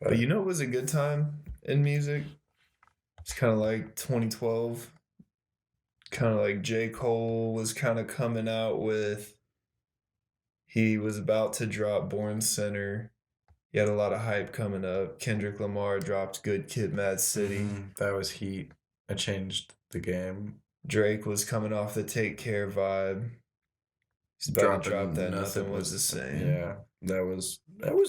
But you know, it was a good time in music. It's kind of like 2012. Kind of like J. Cole was kind of coming out with. He was about to drop Born Center. He had a lot of hype coming up. Kendrick Lamar dropped Good Kid, Mad City. That was heat. It changed the game. Drake was coming off the Take Care vibe. He's about to drop that Nothing Was the Same. Yeah, that was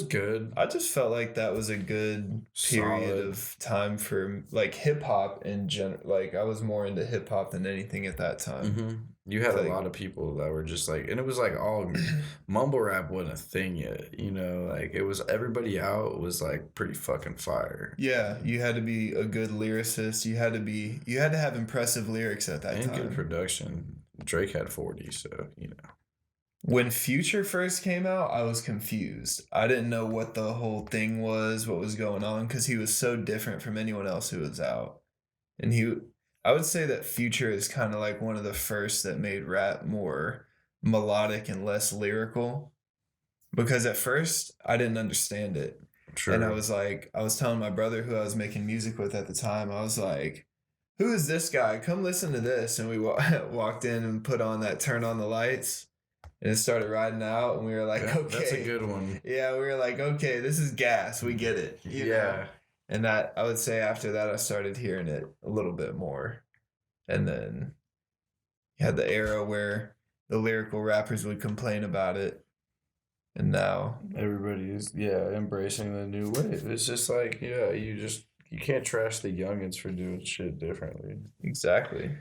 good. I just felt like that was a good period Solid. of time for like hip hop in general. Like I was more into hip hop than anything at that time. You had Like- a lot of people that were just like, and it was like all mumble rap wasn't a thing yet, you know, like it was everybody out was like pretty fucking fire. Yeah, you had to be a good lyricist. You had to have impressive lyrics at that And time. good production. Drake had 40, so you know. When Future first came out, I was confused. I didn't know what the whole thing was, what was going on, because he was so different from anyone else who was out. And I would say that Future is kind of like one of the first that made rap more melodic and less lyrical. Because at first, I didn't understand it. True. And I was telling my brother who I was making music with at the time, I was like, who is this guy? Come listen to this. And we walked in and put on that Turn on the Lights. And it started riding out, and we were like, okay. That's a good one. Yeah, we were like, okay, this is gas. We get it. You know? And that, I would say after that, I started hearing it a little bit more. And then you had the era where the lyrical rappers would complain about it. And now everybody is, embracing the new wave. It's just like, you can't trash the youngins for doing shit differently. Exactly.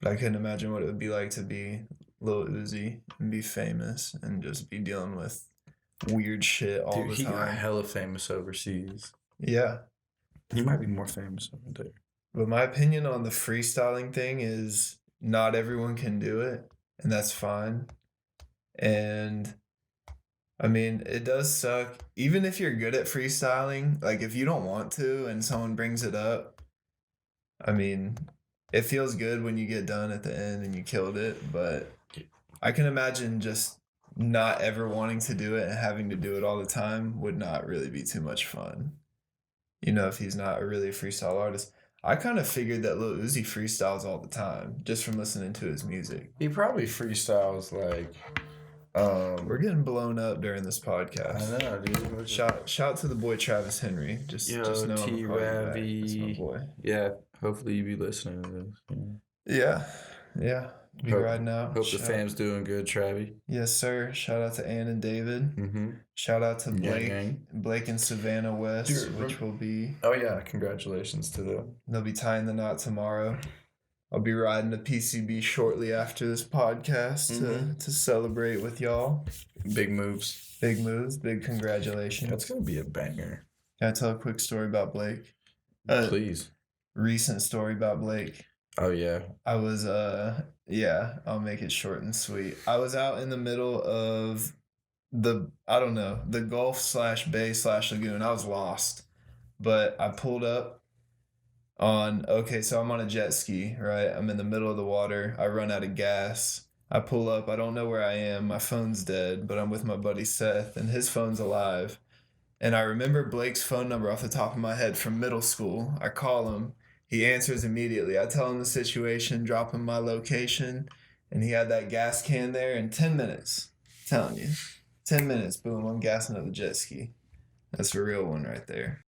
I couldn't imagine what it would be like to be Lil Uzi and be famous and just be dealing with weird shit all the time. He got hella famous overseas. Yeah. He might be more famous over there. But my opinion on the freestyling thing is not everyone can do it, and that's fine. And I mean, it does suck. Even if you're good at freestyling, like if you don't want to and someone brings it up, I mean, it feels good when you get done at the end and you killed it, but I can imagine just not ever wanting to do it and having to do it all the time would not really be too much fun. You know, if he's not a really freestyle artist. I kind of figured that Lil Uzi freestyles all the time just from listening to his music. He probably freestyles like we're getting blown up during this podcast. I know, dude. Shout to the boy Travis Henry. Just know T Ravi. That's my boy. Yeah, hopefully you be listening to this. Yeah. Be riding out. Hope the fam's doing good, Travi. Yes, sir. Shout out to Ann and David. Shout out to Blake and Savannah West, which will be. Oh yeah, congratulations to them. They'll be tying the knot tomorrow. I'll be riding to PCB shortly after this podcast to celebrate with y'all. Big moves. Big congratulations. That's gonna be a banger. Can I tell a quick story about Blake? Please. Recent story about Blake. Oh yeah. I was I'll make it short and sweet. I was out in the middle of the Gulf /Bay/Lagoon. I was lost. But I pulled up so I'm on a jet ski, right? I'm in the middle of the water. I run out of gas. I pull up. I don't know where I am. My phone's dead, but I'm with my buddy Seth, and his phone's alive. And I remember Blake's phone number off the top of my head from middle school. I call him. He answers immediately. I tell him the situation, drop him my location, and he had that gas can there in 10 minutes. I'm telling you. 10 minutes, boom, I'm gassing up the jet ski. That's a real one right there.